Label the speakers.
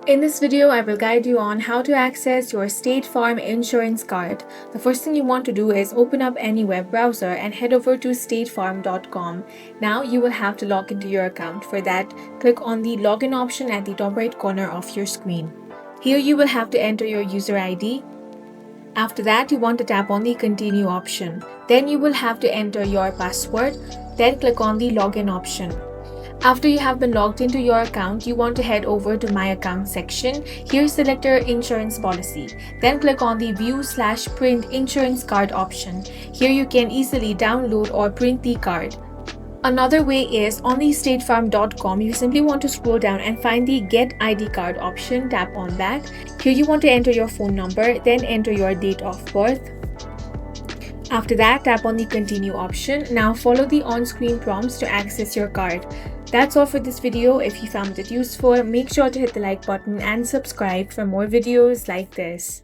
Speaker 1: In this video, I will guide you on how to access your State Farm insurance card. The first thing you want to do is open up any web browser and head over to statefarm.com. Now you will have to log into your account. For that, click on the login option at the top right corner of your screen. Here you will have to enter your user ID. After that, you want to tap on the continue option. Then you will have to enter your password. Then click on the login option. After you have been logged into your account, you want to head over to My Account section. Here select your insurance policy. Then click on the View/Print Insurance Card option. Here you can easily download or print the card. Another way is on the statefarm.com, you simply want to scroll down and find the Get ID Card option. Tap on that. Here you want to enter your phone number, then enter your date of birth. After that, tap on the Continue option. Now follow the on-screen prompts to access your card. That's all for this video. If you found it useful, make sure to hit the like button and subscribe for more videos like this.